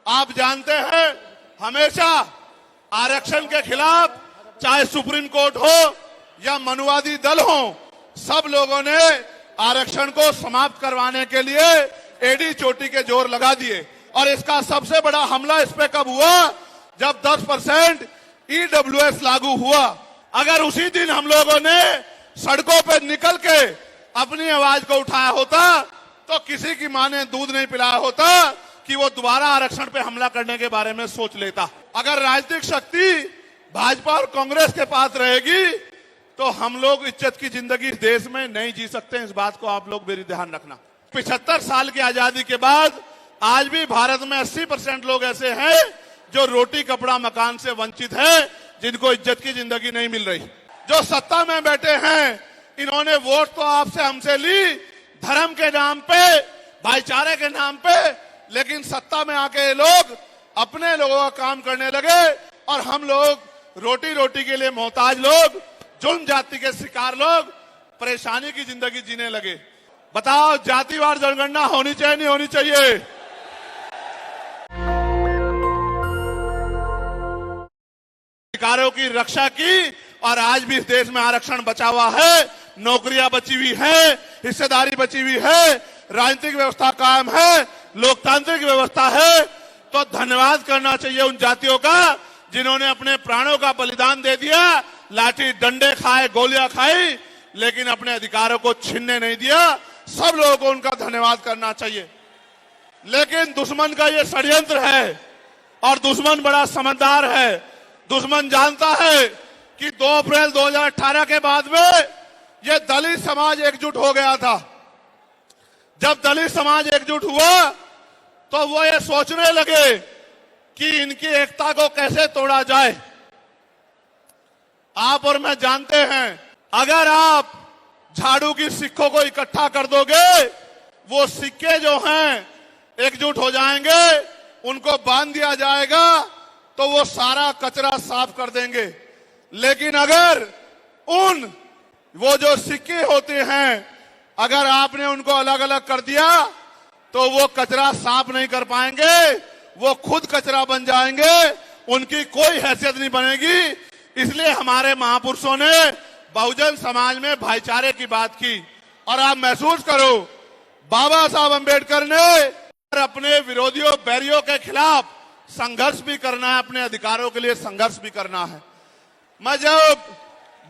आप जानते हैं हमेशा आरक्षण के खिलाफ चाहे सुप्रीम कोर्ट हो या मनुवादी दल हो, सब लोगों ने आरक्षण को समाप्त करवाने के लिए एडी चोटी के जोर लगा दिए। और इसका सबसे बड़ा हमला इस पे कब हुआ, जब 10% ईडब्ल्यूएस लागू हुआ। अगर उसी दिन हम लोगों ने सड़कों पे निकल के अपनी आवाज को उठाया होता तो किसी की मां ने दूध नहीं पिलाया होता कि वो दोबारा आरक्षण पे हमला करने के बारे में सोच लेता। अगर राजनीतिक शक्ति भाजपा और कांग्रेस के पास रहेगी तो हम लोग इज्जत की जिंदगी इस देश में नहीं जी सकते। इस बात को आप लोग मेरी ध्यान रखना। 75 साल की आजादी के बाद आज भी भारत में 80% लोग ऐसे हैं जो रोटी कपड़ा मकान से वंचित हैं, जिनको इज्जत की जिंदगी नहीं मिल रही। जो सत्ता में बैठे हैं, इन्होंने वोट तो आपसे हमसे ली धर्म के नाम पे, भाईचारे के नाम पे, लेकिन सत्ता में आके ये लोग अपने लोगों का काम करने लगे और हम लोग रोटी रोटी के लिए मोहताज लोग, जुल्म जाति के शिकार लोग परेशानी की जिंदगी जीने लगे। बताओ, जातिवार जनगणना होनी चाहिए नहीं होनी चाहिए? अधिकारों की रक्षा की और आज भी इस देश में आरक्षण बचा हुआ है, नौकरियां बची हुई है, हिस्सेदारी बची हुई है, राजनीतिक व्यवस्था कायम है, लोकतांत्रिक व्यवस्था है। तो धन्यवाद करना चाहिए उन जातियों का जिन्होंने अपने प्राणों का बलिदान दे दिया, लाठी डंडे खाए, गोलियां खाई, लेकिन अपने अधिकारों को छीनने नहीं दिया। सब लोगों को उनका धन्यवाद करना चाहिए। लेकिन दुश्मन का ये षड्यंत्र है और दुश्मन बड़ा समझदार है। दुश्मन जानता है कि 2 अप्रैल 2018 के बाद में ये दलित समाज एकजुट हो गया था। जब दलित समाज एकजुट हुआ तो वो ये सोचने लगे कि इनकी एकता को कैसे तोड़ा जाए। आप और मैं जानते हैं, अगर आप झाड़ू की सिक्कों को इकट्ठा कर दोगे, वो सिक्के जो हैं एकजुट हो जाएंगे, उनको बांध दिया जाएगा तो वो सारा कचरा साफ कर देंगे। लेकिन अगर वो जो सिक्के होते हैं, अगर आपने उनको अलग अलग कर दिया तो वो कचरा साफ नहीं कर पाएंगे, वो खुद कचरा बन जाएंगे, उनकी कोई हैसियत नहीं बनेगी। इसलिए हमारे महापुरुषों ने बहुजन समाज में भाईचारे की बात की। और आप महसूस करो, बाबा साहब अंबेडकर ने अपने विरोधियों बैरियों के खिलाफ संघर्ष भी करना है, अपने अधिकारों के लिए संघर्ष भी करना है। मैं जब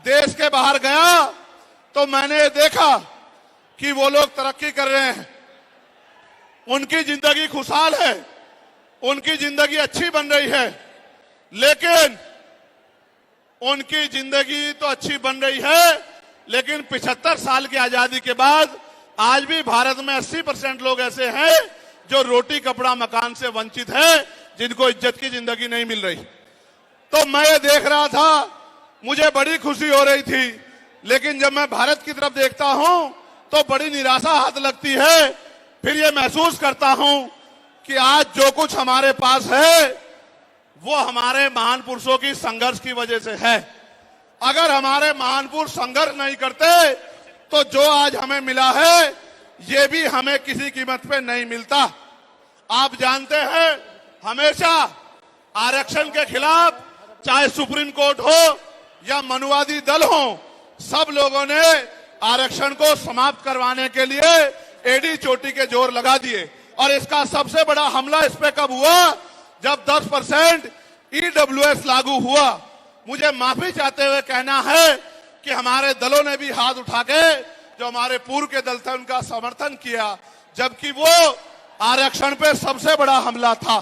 देश के बाहर गया तो मैंने देखा कि वो लोग तरक्की कर रहे हैं, उनकी जिंदगी खुशहाल है, उनकी जिंदगी अच्छी बन रही है। लेकिन उनकी जिंदगी तो अच्छी बन रही है, लेकिन 75 साल की आजादी के बाद आज भी भारत में 80% लोग ऐसे हैं जो रोटी कपड़ा मकान से वंचित हैं, जिनको इज्जत की जिंदगी नहीं मिल रही। तो मैं ये देख रहा था, मुझे बड़ी खुशी हो रही थी, लेकिन जब मैं भारत की तरफ देखता हूं तो बड़ी निराशा हाथ लगती है। फिर ये महसूस करता हूं कि आज जो कुछ हमारे पास है वो हमारे महान पुरुषों की संघर्ष की वजह से है। अगर हमारे महान पुरुष संघर्ष नहीं करते तो जो आज हमें मिला है ये भी हमें किसी कीमत पे नहीं मिलता। आप जानते हैं, हमेशा आरक्षण के खिलाफ चाहे सुप्रीम कोर्ट हो या मनुवादी दल हो, सब लोगों ने आरक्षण को समाप्त करवाने के लिए एडी चोटी के जोर लगा दिए। और इसका सबसे बड़ा हमला इस पे कब हुआ, जब 10% ईडब्ल्यूएस लागू हुआ। मुझे माफी चाहते हुए कहना है कि हमारे दलों ने भी हाथ उठा के, जो हमारे पूर्व के दल थे, उनका समर्थन किया, जबकि वो आरक्षण पे सबसे बड़ा हमला था।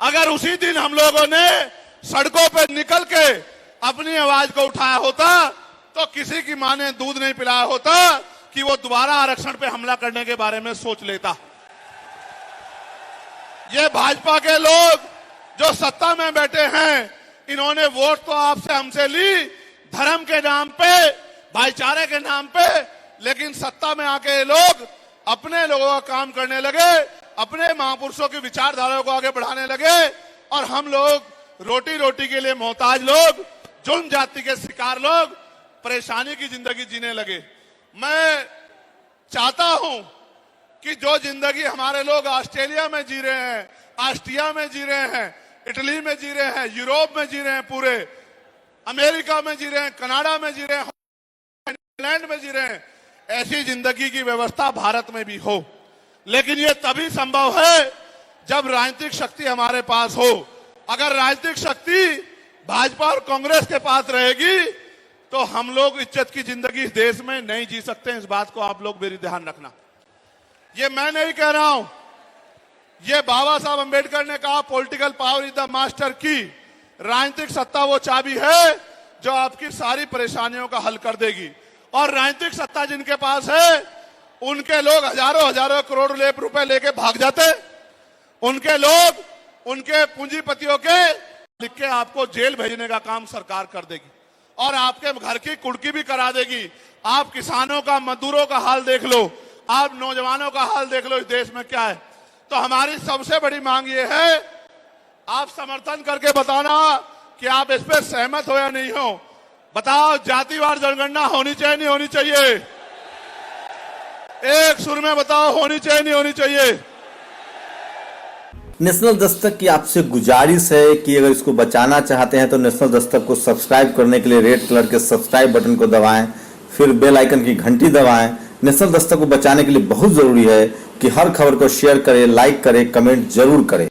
अगर उसी दिन हम लोगों ने सड़कों पे निकल के अपनी आवाज को उठाया होता तो किसी की मां ने दूध नहीं पिलाया होता कि वो दोबारा आरक्षण पे हमला करने के बारे में सोच लेता। ये भाजपा के लोग जो सत्ता में बैठे हैं, इन्होंने वोट तो आपसे हमसे ली धर्म के नाम पे, भाईचारे के नाम पे, लेकिन सत्ता में आके ये लोग अपने लोगों का काम करने लगे, अपने महापुरुषों की विचारधारा को आगे बढ़ाने लगे और हम लोग रोटी रोटी के लिए मोहताज लोग, जुल्म जाति के शिकार लोग परेशानी की जिंदगी जीने लगे। मैं चाहता हूं कि जो जिंदगी हमारे लोग ऑस्ट्रेलिया में जी रहे हैं, ऑस्ट्रिया में जी रहे हैं, इटली में जी रहे हैं, यूरोप में जी रहे हैं, पूरे अमेरिका में जी रहे हैं, कनाडा में जी रहे हैं, इंग्लैंड में जी रहे हैं। ऐसी जिंदगी की व्यवस्था भारत में भी हो, लेकिन ये तभी संभव है जब राजनीतिक शक्ति हमारे पास हो। अगर राजनीतिक शक्ति भाजपा और कांग्रेस के पास रहेगी तो हम लोग इज्जत की जिंदगी इस देश में नहीं जी सकते। इस बात को आप लोग मेरी ध्यान रखना। ये मैं नहीं कह रहा हूं, ये बाबा साहब अंबेडकर ने कहा, political power is the master की। राजनीतिक सत्ता वो चाबी है जो आपकी सारी परेशानियों का हल कर देगी। और राजनीतिक सत्ता जिनके पास है उनके लोग हजारों हजारों करोड़ रुपए लेके भाग जाते। उनके लोग, उनके पूंजीपतियों के लिख के आपको जेल भेजने का काम सरकार कर देगी और आपके घर की कुर्की भी करा देगी। आप किसानों का, मजदूरों का हाल देख लो, आप नौजवानों का हाल देख लो इस देश में क्या है। तो हमारी सबसे बड़ी मांग ये है, आप समर्थन करके बताना कि आप इस पर सहमत हो या नहीं हो। बताओ, जातिवार जनगणना होनी चाहिए नहीं होनी चाहिए? एक सुर में बताओ, होनी चाहिए नहीं होनी चाहिए? नेशनल दस्तक की आपसे गुजारिश है कि अगर इसको बचाना चाहते हैं तो नेशनल दस्तक को सब्सक्राइब करने के लिए रेड कलर के सब्सक्राइब बटन को दबाएं, फिर बेल आइकन की घंटी दबाएं। नेशनल दस्तक को बचाने के लिए बहुत जरूरी है कि हर खबर को शेयर करें, लाइक करें, कमेंट जरूर करें।